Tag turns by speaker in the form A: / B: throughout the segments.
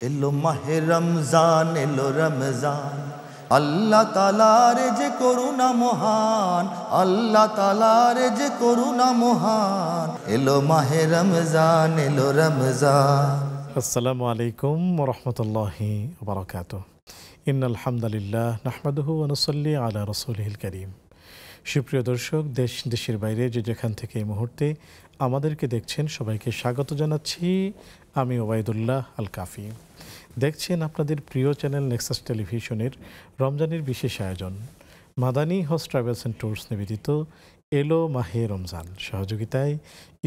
A: এলো মাহে রমজান, এলো রমজান, আল্লাহ তাআলার যে করুণা মহান, আল্লাহ তাআলার যে করুণা মহান। এলো মাহে রমজান, এলো রমজান।
B: আসসালামু আলাইকুম ওয়া রাহমাতুল্লাহি ওয়া বারাকাতুহু। ইন্নাল হামদুলিল্লাহ নাহমাদুহু ওয়া নুসাল্লি আলা রাসূলিহিল কারীম। সুপ্রিয় দর্শক, দেশ দেশের বাইরে যে যেখান থেকে এই মুহূর্তে আমাদেরকে দেখছেন, সবাইকে স্বাগত জানাচ্ছি। আমি ওবায়দুল্লাহ আল কাফি। দেখছেন আপনাদের প্রিয় চ্যানেল নেক্সাস টেলিভিশনের রমজানের বিশেষ আয়োজন মাদানী হজ ট্রাভেলস অ্যান্ড ট্যুরস নিবেদিত এলো মাহে রমজান, সহযোগিতায়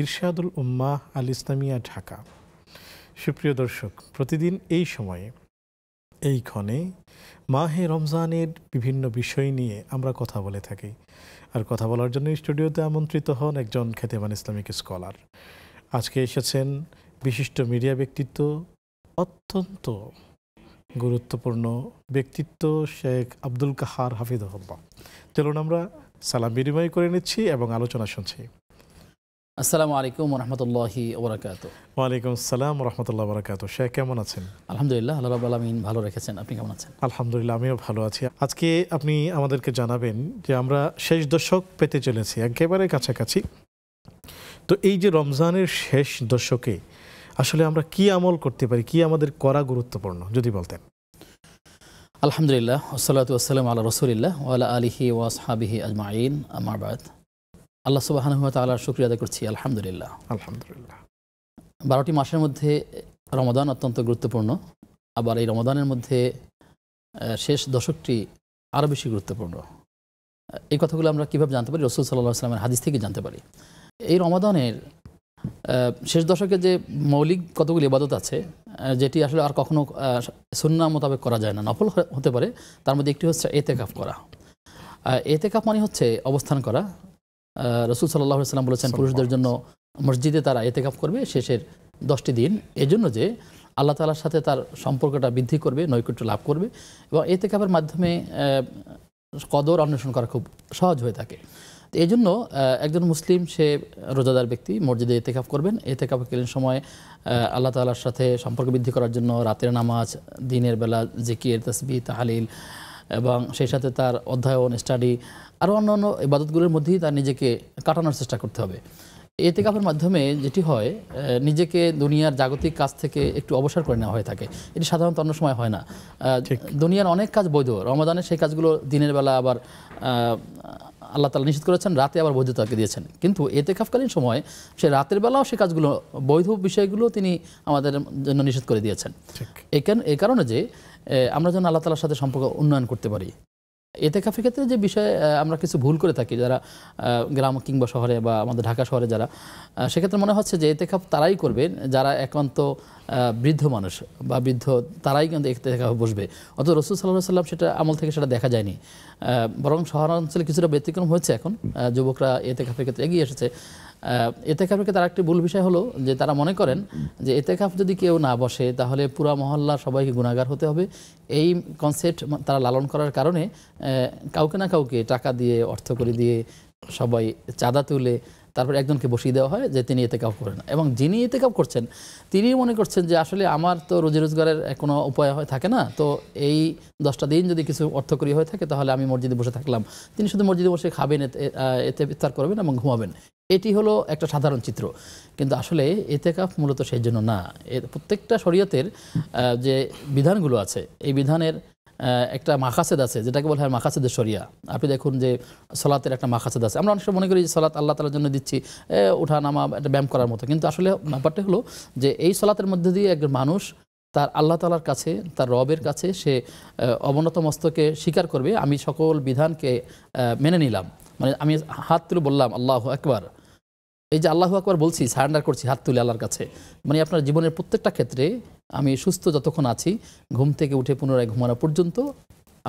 B: ইরশাদুল উম্মাহ আল ইসলামিয়া, ঢাকা। সুপ্রিয় দর্শক, প্রতিদিন এই সময়ে এই ক্ষণে মাহে রমজানের বিভিন্ন বিষয় নিয়ে আমরা কথা বলে থাকি। আর কথা বলার জন্য স্টুডিওতে আমন্ত্রিত হন একজন খ্যাতিমান ইসলামিক স্কলার। আজকে এসেছেন বিশিষ্ট মিডিয়া ব্যক্তিত্ব, অত্যন্ত গুরুত্বপূর্ণ ব্যক্তিত্ব শেখ আব্দুল কাহার হাফিজাহুল্লাহ। চলুন আমরা সালাম বিনিময় করে নিচ্ছি এবং আলোচনা শুনছি।
C: আসসালামু আলাইকুম ওয়া রাহমাতুল্লাহি ওয়া বারাকাতুহু।
B: ওয়া আলাইকুম আসসালাম ওয়া রাহমাতুল্লাহি ওয়া বারাকাতুহু। শেখ, কেমন আছেন?
C: আলহামদুলিল্লাহ, আল্লাহ রাব্বুল আলামিন ভালো রেখেছেন। আপনি কেমন আছেন?
B: আলহামদুলিল্লাহ, আমিও ভালো আছি। আজকে আপনি আমাদেরকে জানাবেন যে আমরা শেষ দশক পেতে চলেছি, একেবারে কাছাকাছি। তো এই যে রমজানের শেষ দশকে আসলে আমরা কি আমল করতে পারি, কি আমাদের করা গুরুত্বপূর্ণ, যদি বলতেন।
C: আলহামদুলিল্লাহ, ওয়াসসালাতু ওয়াসসালামু আলা রাসূলিল্লাহ ওয়া আলা আলিহি ওয়া আসহাবিহি আজমাইন, আম্মা বাদ। আল্লাহ সুবহানাহু ওয়া তাআলার শুকরিয়া আদায় করছি। আলহামদুলিল্লাহ। 12টি মাসের মধ্যে রমাদান অত্যন্ত গুরুত্বপূর্ণ। আবার এই রমাদানের মধ্যে শেষ দশকটি আরও বেশি গুরুত্বপূর্ণ। এই কথাগুলো আমরা কীভাবে জানতে পারি? রাসূল সাল্লাল্লাহু আলাইহি ওয়াসাল্লামের হাদিস থেকে জানতে পারি। এই রমাদানের শেষ দশকে যে মৌলিক কতগুলি ইবাদত আছে, যেটি আসলে আর কখনো সুন্নাহ মোতাবেক করা যায় না, নফল হতে পারে। তার মধ্যে একটি হচ্ছে এতেকাফ করা। এতেকাফ মানে হচ্ছে অবস্থান করা। রাসূল সাল্লাল্লাহু আলাইহি ওয়াসাল্লাম বলেছেন, পুরুষদের জন্য মসজিদে তারা এতেকাফ করবে শেষের 10টি দিন, এজন্য যে আল্লাহ তাআলার সাথে তার সম্পর্কটা বৃদ্ধি করবে, নৈকট্য লাভ করবে, এবং এতেকাফের মাধ্যমে কদর অন্বেষণ করা খুব সহজ হয়ে থাকে। তো এই জন্য একজন মুসলিম, সে রোজাদার ব্যক্তি, মসজিদে এতেকাফ করবেন। এতেকাফকালীন সময় আল্লাহ তাআলার সাথে সম্পর্ক বৃদ্ধি করার জন্য রাতের নামাজ, দিনের বেলা জিকির, তাসবিহ, তাহলিল, এবং সেই সাথে তার অধ্যয়ন, স্টাডি, আরও অন্যান্য ইবাদতগুলোর মধ্যেই তার নিজেকে কাটানোর চেষ্টা করতে হবে। এতেকাফের মাধ্যমে যেটি হয়, নিজেকে দুনিয়ার জাগতিক কাজ থেকে একটু অবসর করে নেওয়া হয়ে থাকে। এটি সাধারণত অন্য সময় হয় না। দুনিয়ার অনেক কাজ বৈধ, রমাদানে সেই কাজগুলো দিনের বেলা আবার আল্লাহ তাআলা নিষেধ করেছেন, রাতে আবার বৈধতাকে দিয়েছেন। কিন্তু এতেকাফকালীন সময় সে রাতের বেলাও সে কাজগুলো, বৈধ বিষয়গুলো তিনি আমাদের জন্য নিষেধ করে দিয়েছেন। এই কারণে যে আমরা যেন আল্লাহ তাআলার সাথে সম্পর্ক উন্নয়ন করতে পারি। এতেকাফের ক্ষেত্রে যে বিষয়ে আমরা কিছু ভুল করে থাকি, যারা গ্রাম কিংবা শহরে বা আমাদের ঢাকা শহরে যারা, সেক্ষেত্রে মনে হচ্ছে যে এতেকাফ তারাই করবেন যারা একান্ত বৃদ্ধ মানুষ বা বৃদ্ধ, তারাই কিন্তু এতেকাফে বসবে। অথচ রাসূল সাল্লাল্লাহু আলাইহি ওয়াসাল্লাম সেটা আমল থেকে সেটা দেখা যায়নি। বরং শহরাঞ্চলে কিছুটা ব্যতিক্রম হয়েছে। এখন যুবকরা এতেকাফের ক্ষেত্রে এগিয়ে এসেছে। এতেকাফের ক্ষেত্রে আরেকটি ভুল বিষয় হলো যে তারা মনে করেন যে এতেকাফ যদি কেউ না বসে তাহলে পুরা মহল্লার সবাইকে গুনাহগার হতে হবে। এই কনসেপ্ট তারা লালন করার কারণে কাউকে না কাউকে টাকা দিয়ে, অর্থ করে দিয়ে, সবাই চাঁদা তুলে তারপর একজনকে বসিয়ে দেওয়া হয় যে তিনি এতেকাফ করেন। এবং যিনি এতেকাফ করছেন তিনি মনে করছেন যে আসলে আমার তো রুজি রোজগারের কোনো উপায় থাকে না, তো এই 10টা দিন যদি কিছু অর্থকরী হয়ে থাকে তাহলে আমি মসজিদে বসে থাকলাম। তিনি শুধু মসজিদে বসে খাবেন, এতে ইফতার করবেন এবং ঘুমাবেন। এটি হলো একটা সাধারণ চিত্র। কিন্তু আসলে এতেকাফ মূলত সেই জন্য না। প্রত্যেকটা শরীয়তের যে বিধানগুলো আছে, এই বিধানের একটা মাকাসেদ আছে, যেটাকে বলা হয় মাকাসেদের শরিয়া। আপনি দেখুন যে সালাতের একটা মাকাসেদ আছে। আমরা অনেক সময় মনে করি যে সালাত আল্লাহ তাআলার জন্য দিচ্ছি, ওঠা নামা, একটা ব্যায়াম করার মতো। কিন্তু আসলে ব্যাপারটা হলো যে এই সালাতের মধ্যে দিয়ে একজন মানুষ তার আল্লাহ তাআলার কাছে, তার রবের কাছে সে অবনত মস্তকে স্বীকার করবে, আমি সকল বিধানকে মেনে নিলাম। মানে আমি হাত তুলে বললাম আল্লাহু আকবার। এই যে আল্লাহু আকবার বলছি, সারেন্ডার করছি হাত তুলে আল্লাহর কাছে, মানে আপনার জীবনের প্রত্যেকটা ক্ষেত্রে আমি সুস্থ যতক্ষণ আছি, ঘুম থেকে উঠে পুনরায় ঘুমানো পর্যন্ত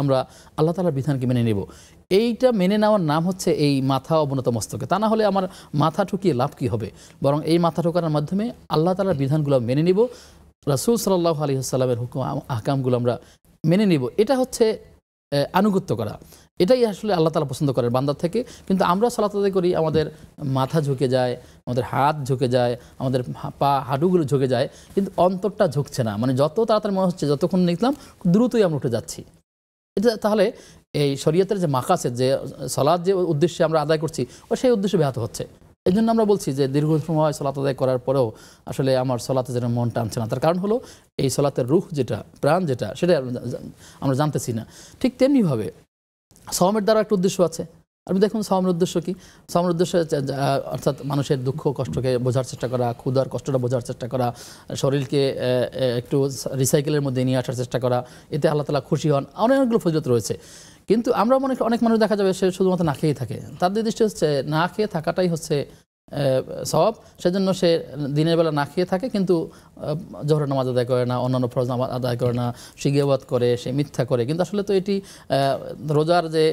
C: আমরা আল্লাহ তাআলার বিধানকে মেনে নেব। এইটা মেনে নেওয়ার নাম হচ্ছে এই মাথা অবনত মস্তকে। তা না হলে আমার মাথা ঠুকিয়ে লাভ কী হবে? বরং এই মাথা ঠোকানোর মাধ্যমে আল্লাহ তাআলার বিধানগুলো মেনে নিব, রাসূল সাল্লাল্লাহু আলাইহি ওয়াসাল্লামের হুকুম আহকামগুলো আমরা মেনে নিব। এটা হচ্ছে আনুগত্য করা, এটাই আসলে আল্লাহ তাআলা পছন্দ করেন বান্দার থেকে। কিন্তু আমরা সালাত আদায় করি, আমাদের মাথা ঝুঁকে যায়, আমাদের হাত ঝুঁকে যায়, আমাদের পা হাঁটুগুলো ঝুঁকে যায়, কিন্তু অন্তরটা ঝুঁকছে না। মানে যত তাড়াতাড়ি মনে হচ্ছে যতক্ষণ নিকলাম দ্রুতই আমরা উঠে যাচ্ছি। এটা তাহলে এই শরীয়তের যে মাকাসেদ, যে সালাত যে উদ্দেশ্যে আমরা আদায় করছি, ও সেই উদ্দেশ্যে ব্যাহত হচ্ছে। এই জন্য আমরা বলছি যে দীর্ঘ সময় সালাত আদায় করার পরেও আসলে আমার সালাতে যেন মন টানছে না। তার কারণ হলো এই সালাতের রূহ যেটা, প্রাণ যেটা, সেটা আমরা জানতেছি না। ঠিক তেমনিভাবে সাওমের দ্বারা একটা উদ্দেশ্য আছে। আপনি দেখুন সাওমের উদ্দেশ্য কি? সাওমের উদ্দেশ্য অর্থাৎ মানুষের দুঃখ কষ্টকে বোঝার চেষ্টা করা, ক্ষুধার কষ্টটা বোঝার চেষ্টা করা, শরীরকে একটু রিসাইকেলের মধ্যে নিয়ে আসার চেষ্টা করা, এতে আল্লাহ তাআলা খুশি হন। অনেকগুলো ফজিলত রয়েছে। কিন্তু আমরা অনেক মানুষ দেখা যাবে সে শুধুমাত্র না খেয়েই থাকে। তার দৃষ্টি হচ্ছে না খেয়ে থাকাটাই হচ্ছে সওয়াব, সেজন্য সে দিনের বেলা না খেয়ে থাকে, কিন্তু জোহরের নামাজ আদায় করে না, অন্যান্য ফরজ নামাজ আদায় করে না, সে গীবত করে, সে মিথ্যা করে। কিন্তু আসলে তো এটি রোজার যে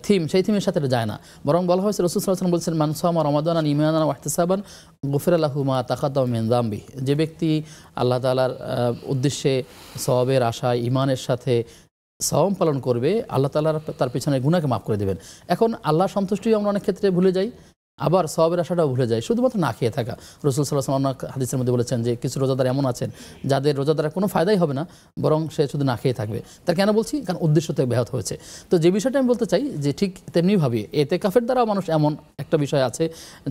C: থিম, সেই থিমের সাথে এটা যায় না। বরং বলা হয়েছে, রাসূল সাল্লাল্লাহু আলাইহি ওয়াসাল্লাম বলছেন, মান সামা রমাদানান ঈমানান ওয়া ইহতিসাবান গুফিরা লাহু মা তাকাদ্দামা মিন যামবি। যে ব্যক্তি আল্লাহ তাআলার উদ্দেশ্যে সওয়াবের আশায় ঈমানের সাথে সাওম পালন করবে, আল্লাহ তাআলা তার পেছনের গুনাহকে মাফ করে দেবেন। এখন আল্লাহর সন্তুষ্টিও আমরা অনেক ক্ষেত্রে ভুলে যাই, আবার সওয়াবের আশাটাও ভুলে যায়, শুধুমাত্র না খেয়ে থাকা। রাসূল সাল্লাল্লাহু আলাইহি ওয়াসাল্লাম হাদিসের মধ্যে বলেছেন যে কিছু রোজাদার এমন আছেন যাদের রোজা দ্বারা কোনো ফায়দাই হবে না, বরং সে শুধু না খেয়ে থাকবে। তার কেন বলছি? কারণ উদ্দেশ্য থেকে ব্যাহত হয়েছে। তো যে বিষয়টা আমি বলতে চাই যে ঠিক তেমনিভাবে এতেকাফের দ্বারাও মানুষ এমন একটা বিষয় আছে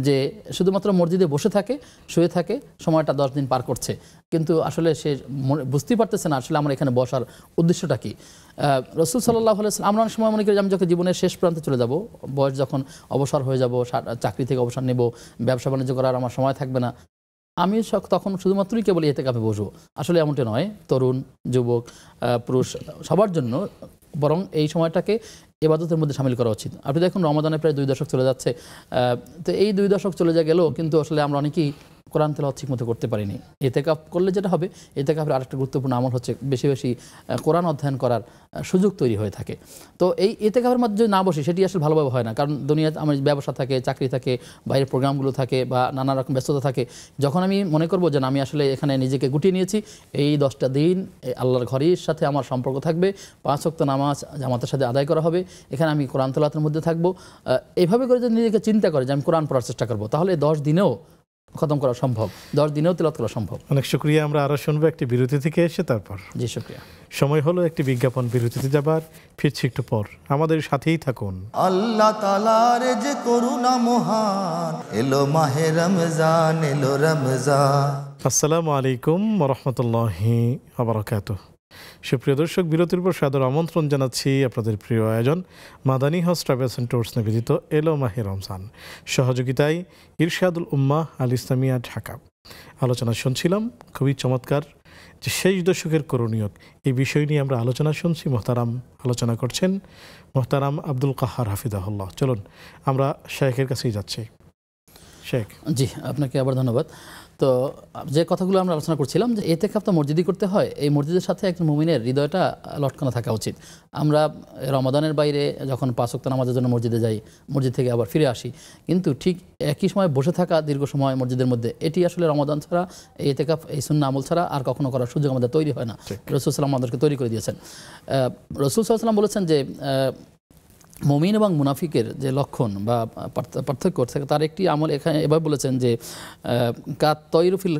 C: যে শুধুমাত্র মসজিদে বসে থাকে, শুয়ে থাকে, সময়টা 10 দিন পার করছে, কিন্তু আসলে সে বুঝতেই পারতেছে না আসলে আমার এখানে বসার উদ্দেশ্যটা কী। রাসূল সাল্লাল্লাহু আলাইহি ওয়াসাল্লাম, আমরা অনেক সময় মনে করি আমি যখন জীবনের শেষ প্রান্তে চলে যাব, বয়স যখন অবসর হয়ে যাব, চাকরি থেকে অবসর নেব, ব্যবসা বাণিজ্য করার আমার সময় থাকবে না, আমি তখন শুধুমাত্রই কেবল এতেকাফে বসবো। আসলে এমনটা নয়। তরুণ, যুবক, পুরুষ সবার জন্য বরং এই সময়টাকে ইবাদতের মধ্যে শামিল করা উচিত। আপনি দেখুন রমাদানে প্রায় 2 দশক চলে যাচ্ছে। তো এই 2 দশক চলে গেলেও কিন্তু আসলে আমরা অনেকেই কোরআন তেলাওয়াত ঠিকমতো করতে পারিনি। ইতিকাফ করলে যেটা হবে, ইতিকাফের আরেকটা গুরুত্বপূর্ণ আমল হচ্ছে বেশি বেশি কোরআন অধ্যয়ন করার সুযোগ তৈরি হয়ে থাকে। তো এই ইতিকাফের মধ্যে যদি না বসি, সেটি আসলে ভালোভাবে হয় না। কারণ দুনিয়াতে আমার ব্যবসা থাকে, চাকরি থাকে, বাইরের প্রোগ্রামগুলো থাকে, বা নানা রকম ব্যস্ততা থাকে। যখন আমি মনে করবো যে আমি আসলে এখানে নিজেকে গুটিয়ে নিয়েছি, এই 10টা দিন আল্লাহর ঘরের সাথে আমার সম্পর্ক থাকবে, 5 ওয়াক্ত নামাজ জামাতের সাথে আদায় করা হবে, এখানে আমি কোরআন তেলাওয়াতের মধ্যে থাকবো, এইভাবে করে যদি নিজেকে চিন্তা করে যে আমি কোরআন পড়ার চেষ্টা করবো, তাহলে 10 দিনেও খতম করা সম্ভব, 10 দিনেও তেলাওয়াত করা সম্ভব।
B: অনেক শুকরিয়া। আমরা আরও শুনবো একটি বিরতি থেকে এসে, তারপর
C: জি শুকরিয়া।
B: সময় হলো একটি বিজ্ঞাপন বিরতিতে যাবার, ফিরছি একটু পর, আমাদের সাথেই থাকুন।
A: আল্লাহ তাআলার যে করুণা মহান, এলো মাহে রমজান, এলো রমজান।
B: আসসালামু আলাইকুম ওয়া রাহমাতুল্লাহি ওয়া বারাকাতুহু। সুপ্রিয় দর্শক, বিরতির পর সাদর আমন্ত্রণ জানাচ্ছি আপনাদের প্রিয় আয়োজন Madani house travels and tours নিবেদিত এলো মাহে রমজান, সহযোগিতায় ইরশাদুল উম্মাহ আল ইসলামিয়া, ঢাকা। আলোচনা শুনছিলাম খুবই চমৎকার, যে শেষ দশকের করণীয়, এই বিষয় নিয়ে আমরা আলোচনা শুনছি। মোহতারাম আলোচনা করছেন মোহতারাম আব্দুল কাহার হাফিজাহুল্লাহ। চলুন আমরা শেখের কাছেই যাচ্ছি। শেখ।
C: জি, আপনাকে আবার ধন্যবাদ। তো যে কথাগুলো আমরা আলোচনা করছিলাম, যে ইতিকাফ তো মসজিদই করতে হয়, এই মসজিদের সাথে একজন মুমিনের হৃদয়টা লটকানো থাকা উচিত। আমরা রমাদানের বাইরে যখন 5 ওয়াক্ত নামাজের জন্য মসজিদে যাই, মসজিদ থেকে আবার ফিরে আসি, কিন্তু ঠিক একই সময় বসে থাকা দীর্ঘ সময় মসজিদের মধ্যে, এটি আসলে রমাদান ছাড়া, এই ইতিকাফ, এই সুন্নাহ আমল ছাড়া আর কখনো করার সুযোগ আমাদের তৈরি হয় না। রাসূল সাল্লাল্লাহু আমাদেরকে তৈরি করে দিয়েছেন। রাসূল সাল্লাল্লাহু আলাইহি বলেছেন যে মুমিন এবং মুনাফিকের যে লক্ষণ বা পার্থক্য থাকে, তার একটি আমল এখানে এবার বলেছেন যে কাত তৈরুফিল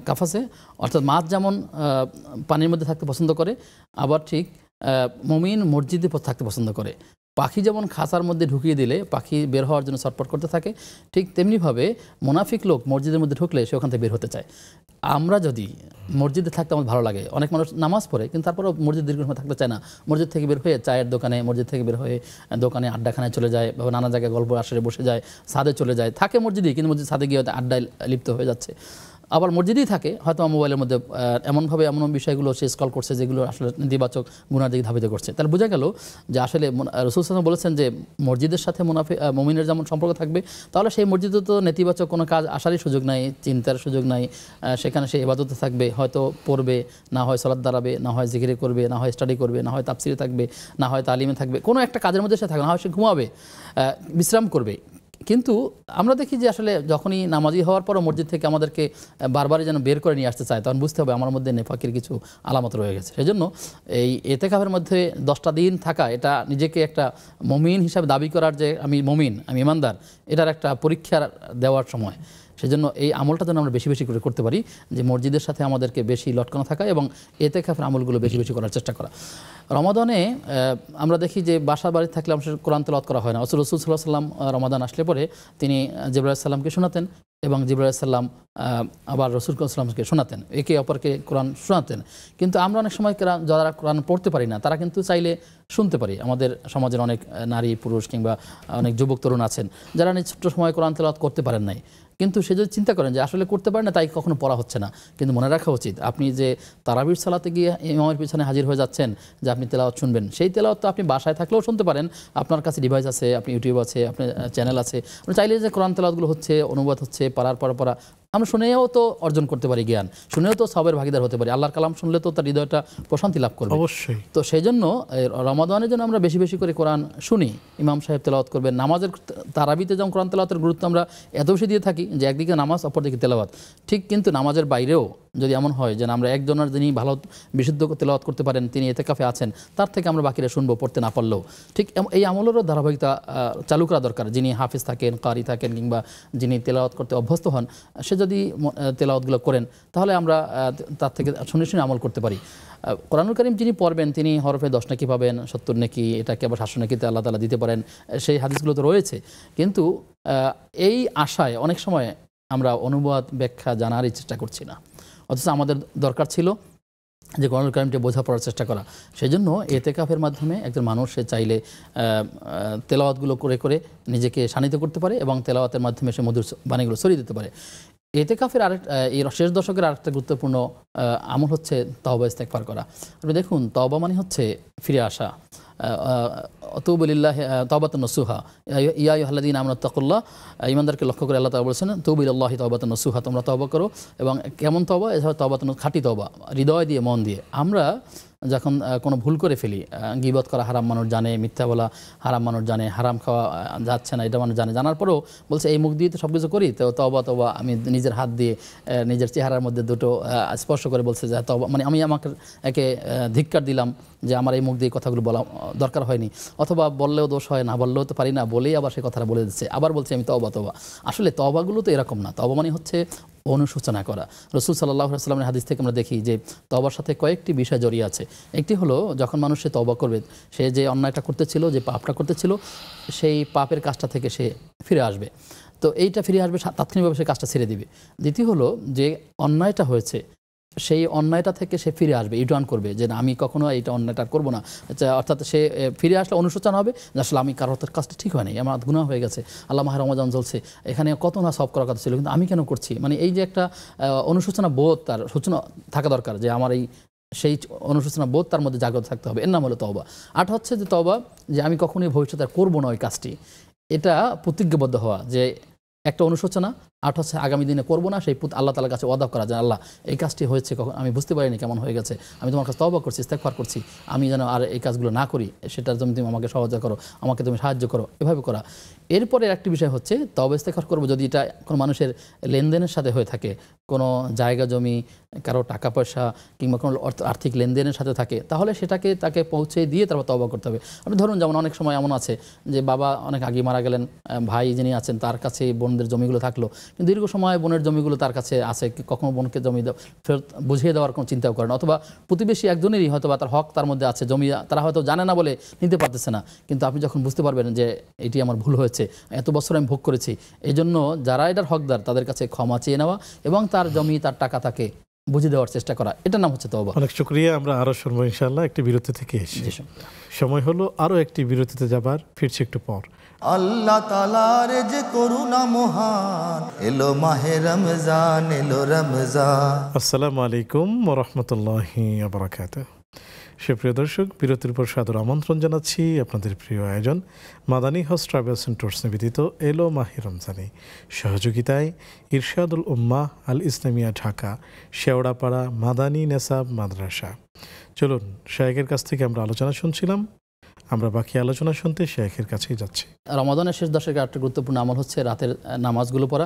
C: কাফাসে, অর্থাৎ মাছ যেমন পানির মধ্যে থাকতে পছন্দ করে, আবার ঠিক মুমিন মসজিদে থাকতে পছন্দ করে। পাখি যেমন খাঁচার মধ্যে ঢুকিয়ে দিলে পাখি বের হওয়ার জন্য ছটফট করতে থাকে, ঠিক তেমনিভাবে মুনাফিক লোক মসজিদের মধ্যে ঢুকলে সে ওখান থেকে বের হতে চায়। আমরা যদি মসজিদে থাকতে আমার ভালো লাগে, অনেক মানুষ নামাজ পড়ে কিন্তু তারপরেও মসজিদ দীর্ঘ সময় থাকতে চায় না, মসজিদ থেকে বের হয়ে চায়ের দোকানে, মসজিদ থেকে বের হয়ে দোকানে আড্ডাখানায় চলে যায়, বা নানা জায়গায় গল্প আসরে বসে যায়, ছাদে চলে যায়, থাকে মসজিদে, কিন্তু মসজিদ ছাদে গিয়ে হয়তো আড্ডায় লিপ্ত হয়ে যাচ্ছে। আবার মসজিদেই থাকে, হয়তো মোবাইলের মধ্যে এমনভাবে এমন বিষয়গুলো সে স্ক্রল করছে যেগুলো আসলে নেতিবাচক গুনার দিকে ধাবিত করছে। তাহলে বোঝা গেল যে আসলে রাসূল সাল্লাল্লাহু আলাইহি বলেছেন যে মসজিদের সাথে মুমিনের যেমন সম্পর্ক থাকবে, তাহলে সেই মসজিদে তো নেতিবাচক কোনো কাজ আসারই সুযোগ নাই, চিন্তার সুযোগ নাই। সেখানে সে ইবাদতে থাকবে, হয়তো পড়বে, না হয় সালাত দাঁড়াবে, না হয় জিকিরে করবে, না হয় স্টাডি করবে, না হয় তাফসিরে থাকবে, না হয় তালিমে থাকবে, কোনো একটা কাজের মধ্যে সে থাকবে, না হয় সে ঘুমাবে, বিশ্রাম করবে। কিন্তু আমরা দেখি যে আসলে যখনই নামাজি হওয়ার পরও মসজিদ থেকে আমাদেরকে বারবারই যেন বের করে নিয়ে আসতে চায়, তখন বুঝতে হবে আমার মধ্যে নেফাকের কিছু আলামত রয়ে গেছে। সেজন্য এই এতেকাফের মধ্যে 10টা দিন থাকা, এটা নিজেকে একটা মমিন হিসাবে দাবি করার, যে আমি মমিন, আমি ইমানদার, এটার একটা পরীক্ষা দেওয়ার সময়। সেজন্য এই আমলটা যেন আমরা বেশি বেশি করে করতে পারি, যে মসজিদের সাথে আমাদেরকে বেশি লটকানো থাকা এবং এতেকাফের আমলগুলো বেশি বেশি করার চেষ্টা করা। রমাদানে আমরা দেখি যে বাসা বাড়ি থাকলে আমাদের কোরআন তেলাওয়াত করা হয় না। রাসূল সাল্লাল্লাহু আলাইহি ওয়াসাল্লাম রমাদান আসলে পরে তিনি জিবরাইল আলাইহিস সালামকে শোনাতেন এবং জিবরাইল আলাইহিস সালাম আবার রাসূল সাল্লাল্লাহু আলাইহি ওয়াসাল্লামকে শোনাতেন, একে অপরকে কোরআন শোনাতেন। কিন্তু আমরা অনেক সময় যারা কোরআন পড়তে পারি না, তারা কিন্তু চাইলে শুনতে পারি। আমাদের সমাজের অনেক নারী পুরুষ কিংবা অনেক যুবক তরুণ আছেন যারা ছোট্ট সময় কোরআন তেলাওয়াত করতে পারেন নাই, কিন্তু সে যদি চিন্তা করেন যে আসলে করতে পারে না তাই কখনো পড়া হচ্ছে না, কিন্তু মনে রাখা উচিত আপনি যে তারাবির সালাতে গিয়ে ইমামের পিছনে হাজির হয়ে যাচ্ছেন যে আপনি তেলাওয়াত শুনবেন, সেই তেলাওয়াত তো আপনি বাসায় থাকলেও শুনতে পারেন। আপনার কাছে ডিভাইস আছে, আপনি ইউটিউব আছে, আপনার চ্যানেল আছে, আপনি চাইলে যে কোরআন তেলাওয়াতগুলো হচ্ছে, অনুবাদ হচ্ছে, পারার পর পড়া, আমরা শুনেও তো অর্জন করতে পারি জ্ঞান, শুনেও তো সবের ভাগিদার হতে পারি। আল্লাহর কালাম শুনলে তো তার হৃদয়টা প্রশান্তি লাভ করবে
B: অবশ্যই।
C: তো সেই জন্য রমাদানের জন্য আমরা বেশি বেশি করে কোরআন শুনি, ইমাম সাহেব তেলাওয়াত করবেন। নামাজের তারাবিতে যেমন কোরআন তেলাওয়াতের গুরুত্ব আমরা এত বেশি দিয়ে থাকি যে একদিকে নামাজ অপরদিকে তেলাওয়াত, ঠিক কিন্তু নামাজের বাইরেও যদি এমন হয় যে আমরা একজনের যিনি ভালো বিশুদ্ধ তেলাওয়াত করতে পারেন, তিনি এতেকাফে আছেন, তার থেকে আমরা বাকিরা শুনবো পড়তে না পারলেও, ঠিক এই আমলেরও ধারাবাহিকতা চালু করা দরকার। যিনি হাফিজ থাকেন, কারি থাকেন কিংবা যিনি তেলাওয়াত করতে অভ্যস্ত হন, সে যদি তেলাওয়াতগুলো করেন তাহলে আমরা তার থেকে শুনে শুনে আমল করতে পারি। কোরআনুল কারীম যিনি পড়বেন তিনি হরফে 10 নেকি পাবেন, 70 নেকি, এটাকে আবার 700 নেকিতে আল্লাহ তাআলা দিতে পারেন, সেই হাদিসগুলো তো রয়েছে। কিন্তু এই আশায় অনেক সময় আমরা অনুবাদ ব্যাখ্যা জানারই চেষ্টা করছি না, অথচ আমাদের দরকার ছিল যে কোরআনুল কারীমটা বোঝাপড়ার চেষ্টা করা। সেই জন্য এতেকাফের মাধ্যমে একজন মানুষ সে চাইলে তেলাওয়াতগুলো করে করে নিজেকে শানিত করতে পারে এবং তেলাওয়াতের মাধ্যমে সে মধুর বাণীগুলো ছড়িয়ে দিতে পারে। এতেকাফের এই শেষ দশকের আরেকটা গুরুত্বপূর্ণ আমল হচ্ছে তওবা ইস্তেগফার করা। আপনি দেখুন, তওবা মানে হচ্ছে ফিরে আসা। তুবু লিল্লাহি তাওবাতান নসুহা ইয়া আইয়ুহাল্লাযীনা আমানু তাকুল্লাহ, ঈমানদারকে লক্ষ্য করে আল্লাহ তাআলা বলেছেন তুবু লিল্লাহি তাওবাতান নসুহা, তোমরা তওবা করো। এবং কেমন তওবা? এছাড়া তওবাতান খাঁটি তওবা, হৃদয় দিয়ে, মন দিয়ে। আমরা যখন কোনো ভুল করে ফেলি, গীবত করা হারাম মানুষ জানে, মিথ্যা বলা হারাম মানুষ জানে, হারাম খাওয়া যাচ্ছে না এটা মানুষ জানে, জানার পরেও বলছে এই মুখ দিয়ে তো সব কিছু করি, তো তওবা তওবা, আমি নিজের হাত দিয়ে নিজের চেহারার মধ্যে দুটো স্পর্শ করে বলছে যে তওবা, মানে আমি আমাকে একে ধিক্কার দিলাম যে আমার এই মুখ দিয়ে কথাগুলো বলা দরকার হয়নি, অথবা বললেও দোষ হয়, না বললেও তো পারি না, বলেই আবার সেই কথাটা বলে দিচ্ছে, আবার বলছে আমি তওবা তওবা। আসলে তওবাগুলো তো এরকম না, তওবা মানে হচ্ছে অনুশোচনা করা। রাসূল সাল্লাল্লাহু আলাইহি ওয়াসাল্লামের হাদিস থেকে আমরা দেখি যে তওবার সাথে কয়েকটি বিষয় জড়িয়ে আছে। একটি হলো যখন মানুষ সে তওবা করবে, সে যে অন্যায়টা করতেছিল, যে পাপটা করতেছিল, সেই পাপের কাজটা থেকে সে ফিরে আসবে। তো এইটা ফিরে আসবে, তাৎক্ষণিকভাবে সে কাজটা ছেড়ে দিবে। দ্বিতীয় হলো যে অন্যায়টা হয়েছে, সেই অন্যায়টা থেকে সে ফিরে আসবে, রিটার্ন করবে যে আমি কখনো এইটা অন্যায়টা করবো না। অর্থাৎ সে ফিরে আসলে অনুশোচনা হবে যে আসলে আমি কারোর কাজটা ঠিক হয়নি, আমার গুনাহ হয়ে গেছে, আল্লাহ মাহে রমজান চলছে, এখানে কত না সব করার কথা ছিল, কিন্তু আমি কেন করছি, মানে এই যে একটা অনুশোচনা বোধ, তার সূচনা থাকা দরকার যে আমার এই সেই অনুশোচনা বোধ তার মধ্যে জাগ্রত থাকতে হবে। এর নাম হলো তওবা। আর হচ্ছে যে তওবা যে আমি কখনোই ভবিষ্যতে আর করবো না ওই কাজটি, এটা প্রতিজ্ঞাবদ্ধ হওয়া যে একটা অনুশোচনা, আর হচ্ছে আগামী দিনে করবো না, সেই আল্লাহ তাআলার কাছে ওয়াদা করা যে আল্লাহ এই কাজটি হয়েছে, কখন আমি বুঝতে পারিনি কেমন হয়ে গেছে, আমি তোমার কাছে তওবা করছি, ইস্তেগফার করছি, আমি যেন আর এই কাজগুলো না করি, সেটার জন্য তুমি আমাকে সহযোগিতা করো, আমাকে তুমি সাহায্য করো, এভাবে করা। এরপরে একটি বিষয় হচ্ছে তওবা ইস্তেগফার করবো যদি এটা কোনো মানুষের লেনদেনের সাথে হয়ে থাকে, কোনো জায়গা জমি, কারো টাকা পয়সা কিংবা কোনো আর্থিক লেনদেনের সাথে থাকে, তাহলে সেটাকে তাকে পৌঁছে দিয়ে তারপর তওবা করতে হবে। আপনি ধরুন যেমন অনেক সময় এমন আছে যে বাবা অনেক আগে মারা গেলেন, ভাই যিনি আছেন তার কাছে বোনদের জমিগুলো থাকলো, কিন্তু দীর্ঘ সময় বোনের জমিগুলো তার কাছে আছে, কখনো বোনকে জমি ফেরত বুঝিয়ে দেওয়ার কোনো চিন্তাও করেন, অথবা প্রতিবেশী একজনেরই হয়তো বা তার হক তার মধ্যে আছে, জমি তারা হয়তো জানে না বলে নিতে পারতেছে না, কিন্তু আপনি যখন বুঝতে পারবেন যে এটি আমার ভুল হয়েছে, এত বছর আমি ভোগ করেছি, এই জন্য যারা এটার হকদার তাদের কাছে ক্ষমা চেয়ে নেওয়া এবং তার জমি তার টাকা তাকে বুঝিয়ে দেওয়ার চেষ্টা করা, এটার নাম হচ্ছে তওবা।
B: অনেক শুকরিয়া। আমরা আরো শুনবো ইনশাআল্লাহ একটি বিরতি থেকে এসে। সময় হলো আরো একটি বিরতিতে যাবার, ফিরছি একটু পর।
A: আল্লাহ তাআলার যে করুণা মহান, এলো মাহে রমজান, এলো রমজান।
B: আসসালামু আলাইকুম ওয়া রাহমাতুল্লাহি ওয়া বারাকাতুহু। সুপ্রিয় দর্শক, বিরতির পর সাদর আমন্ত্রণ জানাচ্ছি আপনাদের প্রিয় আয়োজন Madani house travels and tours নিবেদিত এলো মাহে রমজানে, সহযোগিতায় ইরশাদুল উম্মাহ আল ইসলামিয়া ঢাকা, শেওড়াপাড়া মাদানী নেসাব মাদ্রাসা। চলুন শায়েখের কাছ থেকে আমরা আলোচনা শুনছিলাম, আমরা বাকি আলোচনা শুনতে শেখের কাছেই যাচ্ছি।
C: রমাদানের শেষ দশকের একটা গুরুত্বপূর্ণ আমল হচ্ছে রাতের নামাজগুলো পড়া।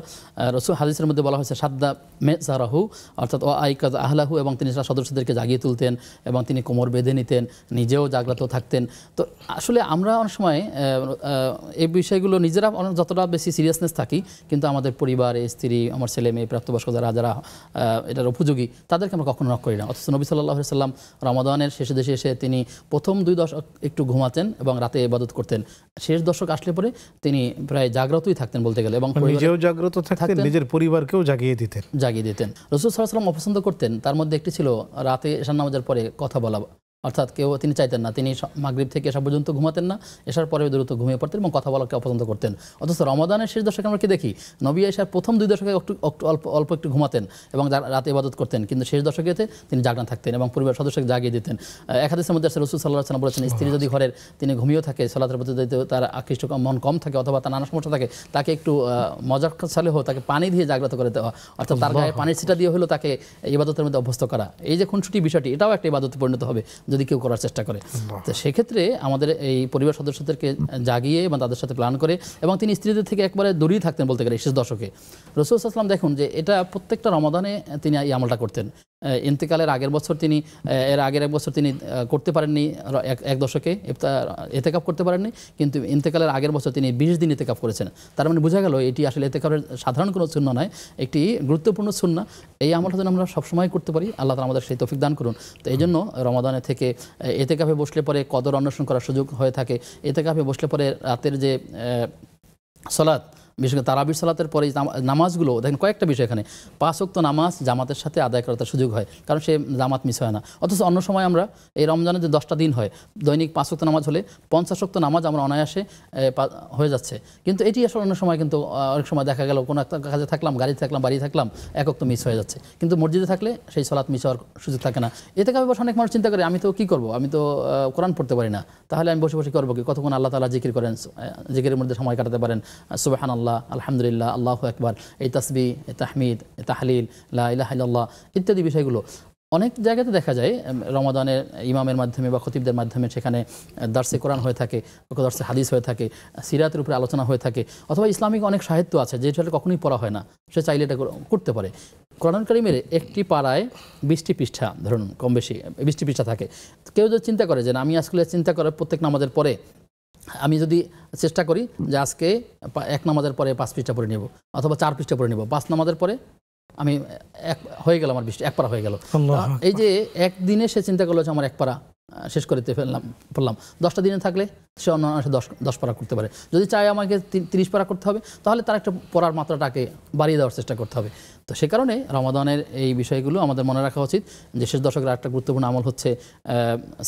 C: রাসূল হাদিসের মধ্যে বলা হয়েছে সাদ্দা মেজারাহু, অর্থাৎ ও আইকাজ আহলাহু, এবং তিনি সদস্যদেরকে জাগিয়ে তুলতেন এবং তিনি কোমর বেঁধে নিতেন, নিজেও জাগ্রত থাকতেন। তো আসলে আমরা অনেক সময় এই বিষয়গুলো নিজেরা যতটা বেশি সিরিয়াসনেস থাকি, কিন্তু আমাদের পরিবার, স্ত্রী, আমার ছেলে মেয়ে, প্রাপ্তবয়স্ক যারা এটার উপযোগী, তাদেরকে আমরা কখনো নক করি না। অথচ নবী সাল্লাল্লাহু আলাইহি ওয়াসাল্লাম রমাদানের শেষে দেশে এসে তিনি প্রথম 2 দশক একটু ঘুমাতেন এবং রাতে ইবাদত করতেন। শেষ দশক আসলে পরে তিনি প্রায় জাগ্রতই থাকতেন বলতে গেলে, এবং
B: নিজেও জাগ্রত থাকতেন, নিজের পরিবারকেও জাগিয়ে দিতেন। রাসূল
C: সাল্লাল্লাহু আলাইহি ওয়াসাল্লাম অপছন্দ করতেন, তার মধ্যে একটি ছিল রাতে এশার নামাজের পরে কথা বলা। অর্থাৎ তিনি চাইতেন না, তিনি মাগরিব থেকে এশা পর্যন্ত ঘুমাতেন না, এশার পরে দ্রুত ঘুমিয়ে পড়তেন এবং কথা বলাকে অপছন্দ করতেন। অথচ রমাদানের শেষ দশকে আমরা কি দেখি, নবী এশার প্রথম 2 দশকে অল্প একটু ঘুমাতেন এবং রাতে ইবাদত করতেন, কিন্তু শেষ দশকেতে তিনি জাগনা থাকতেন এবং পরিবার সদস্যকে জাগিয়ে দিতেন। এক হাদিসের মধ্যে রাসূল সাল্লাল্লাহু আলাইহি ওয়াসাল্লাম বলেছেন, স্ত্রী যদি ঘরের তিনি ঘুমিয়েও থাকে, সালাতের প্রতি যদি তার আকৃষ্ট মন কম থাকে অথবা তার নানা সমস্যা থাকে, তাকে একটু মজার ছলে হোক তাকে পানি দিয়ে জাগ্রত করে দেওয়া, অর্থাৎ তার গায়ে পানির ছিটা দিয়ে হলো তাকে ইবাদতের মধ্যে অভ্যস্ত করা। এই যে খুনসুটি বিষয়টি, এটাও একটা ইবাদতে পরিণত হবে যদি কেউ করার চেষ্টা করে। তো সেক্ষেত্রে আমাদের এই পরিবার সদস্যদেরকে জাগিয়ে এবং তাদের সাথে প্ল্যান করে, এবং তিনি স্ত্রীদের থেকে একবারে দূরেই থাকতেন বলতে গেলে শেষ দশকে। রাসূল সাল্লাল্লাহু আলাইহি ওয়াসাল্লাম দেখুন যে এটা প্রত্যেকটা রমাদানে তিনি এই আমলটা করতেন। ইন্তেকালের আগের বছর তিনি এর আগের এক বছর তিনি করতে পারেননি, এক দশকে ইতিকাফ করতে পারেননি, কিন্তু ইন্তেকালের আগের বছর তিনি 20 দিন ইতিকাফ করেছেন। তার মানে বোঝা গেল এটি আসলে ইতিকাফের সাধারণ কোনো সুন্নাহ নয়, একটি গুরুত্বপূর্ণ সুন্নাহ। এই আমলটা যেন আমরা সবসময় করতে পারি, আল্লাহ তাআলা আমাদের সেই তৌফিক দান করুন। তো এই জন্য রমাদানে থেকে ইতিকাফে বসলে পরে কদর অন্বেষণ করার সুযোগ হয়ে থাকে। ইতিকাফে বসলে পরে রাতের যে সালাত, বিশেষ করে তারাবির সালাতের পরে নামাজগুলো দেখেন, কয়েকটা বিষয় এখানে 5 ওয়াক্ত নামাজ জামাতের সাথে আদায় করার সুযোগ হয়, কারণ সে জামাত মিস হয় না। অথচ অন্য সময় আমরা এই রমজানের যে 10টা দিন হয়, দৈনিক 5 ওয়াক্ত নামাজ হলে 50 ওয়াক্ত নামাজ আমরা অনায়াসে হয়ে যাচ্ছে। কিন্তু এটি আসলে অন্য সময় কিন্তু অনেক সময় দেখা গেল কোনো একটা কাজে থাকলাম, গাড়িতে থাকলাম, বাড়ি থাকলাম, 1 ওয়াক্ত মিস হয়ে যাচ্ছে। কিন্তু মসজিদে থাকলে সেই সালাত মিস হওয়ার সুযোগ থাকে না। এতে কারণে অনেক মানুষ চিন্তা করে, আমি তো কী করবো, আমি তো কোরআন পড়তে পারি না, তাহলে আমি বসে বসে করবো কি? কতক্ষণ আল্লাহ তাআলা জিকির করেন, জিকিরের মধ্যে সময় কাটাতে পারেন, সুবহানাল্লাহ, আলহামদুলিল্লাহ, আল্লাহু আকবার, এই তাসবিহ, এই তাহমিদ, এই তাহলিল, লা ইলাহা ইল্লাল্লাহ ইত্যাদি বিষয়গুলো অনেক জায়গাতে দেখা যায় রমাদানের ইমামের মাধ্যমে বা খতিবদের মাধ্যমে সেখানে দার্সে কোরআন হয়ে থাকে, দার্সে হাদিস হয়ে থাকে, সিরাতের উপরে আলোচনা হয়ে থাকে, অথবা ইসলামিক অনেক সাহিত্য আছে যেটা কখনোই পড়া হয় না, সে চাইলে এটা করতে পারে। কোরআন কারীমের একটি পাড়ায় 20টি পৃষ্ঠা, ধরুন কম বেশি 20টি পৃষ্ঠা থাকে। কেউ যদি চিন্তা করে যে আমি আজকে চিন্তা করে প্রত্যেক নামাজের পরে আমি যদি চেষ্টা করি যে আজকে 1 নামাজের পরে 5 পৃষ্ঠা পড়ে নেব, অথবা 4 পৃষ্ঠা পড়ে নেব, 5 নামাজের পরে আমি হয়ে গেল, আমার 20 এক পারা হয়ে গেল। এই যে একদিনে সে চিন্তা করলো যে আমার 1 পারা শেষ করতে পড়লাম, 10টা দিনে থাকলে সে অন্য 10 পারা করতে পারে। যদি চায় আমাকে 30 পারা করতে হবে, তাহলে তার একটা পড়ার মাত্রাটাকে বাড়িয়ে দেওয়ার চেষ্টা করতে হবে। তো সে কারণে রমাদানের এই বিষয়গুলো আমাদের মনে রাখা উচিত যে শেষ দশকের একটা গুরুত্বপূর্ণ আমল হচ্ছে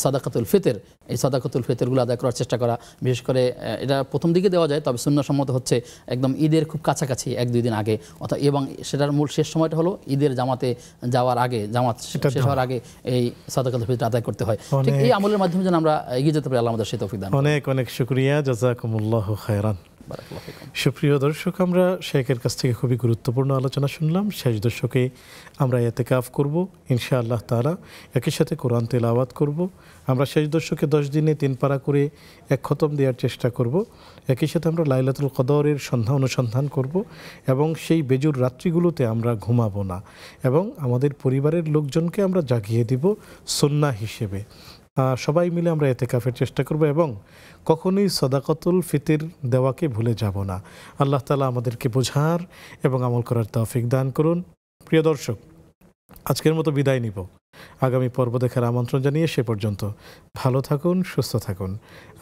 C: সাদাকাতুল ফিতর। এই সাদাকাতুল ফিতরগুলো আদায় করার চেষ্টা করা, বিশেষ করে এটা প্রথম দিকে দেওয়া যায়, তবে সুন্নাহসম্মত হচ্ছে একদম ঈদের খুব কাছাকাছি 1-2 দিন আগে, অর্থাৎ এবং সেটার মূল শেষ সময়টা হলো ঈদের জামাতে যাওয়ার আগে, জামাত শেষ হওয়ার আগে এই সাদাকাতুল ফিতর আদায় করতে হয়। ঠিক এই আমলের মাধ্যমে যেন আমরা এগিয়ে যেতে পারি, আল্লাহ আমাদের সেই তৌফিক দান।
B: অনেক অনেক শুকরিয়া, জাযাকুমুল্লাহু খায়রান। সুপ্রিয় দর্শক, আমরা শেখের কাছ থেকে খুবই গুরুত্বপূর্ণ আলোচনা শুনলাম। শেষ দশকে আমরা ইতিকাফ করব ইনশাআল্লাহ তাআলা, একই সাথে কোরআন তেলাওয়াত করব। আমরা শেষ দশকে 10 দিনে 3 পারা করে 1 খতম দেওয়ার চেষ্টা করব। একই সাথে আমরা লাইলাতুল কদরের অনুসন্ধান করব, এবং সেই বেজুর রাত্রিগুলোতে আমরা ঘুমাবো না, এবং আমাদের পরিবারের লোকজনকে আমরা জাগিয়ে দিব সুন্নাহ হিসেবে। সবাই মিলে আমরা ইতিকাফের চেষ্টা করব, এবং কখনোই সাদাকাতুল ফিতর দেওয়াকে ভুলে যাব না। আল্লাহ তাআলা আমাদেরকে বোঝার এবং আমল করার তৌফিক দান করুন। প্রিয় দর্শক, আজকের মতো বিদায় নিব। আগামী পর্ব দেখার আমন্ত্রণ জানিয়ে সে পর্যন্ত ভালো থাকুন, সুস্থ থাকুন।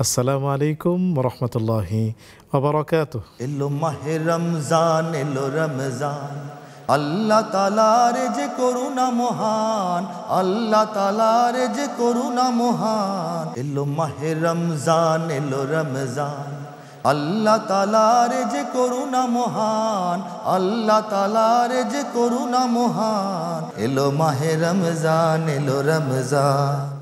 B: আসসালামু আলাইকুম ওয়া রাহমাতুল্লাহি ওয়া বারাকাতুহু।
A: এলো মাহে রমজান, এলো রমজান, আল্লাহ তাআলার যে করুণা মহান, আল্লাহ তাআলার যে করুণা মহান। এলো মাহে রমজান, এলো রমজান, আল্লাহ তাআলার যে করুণা মহান, আল্লাহ তাআলার যে করুণা মহান। এলো মাহে রমজান, এলো রমজান।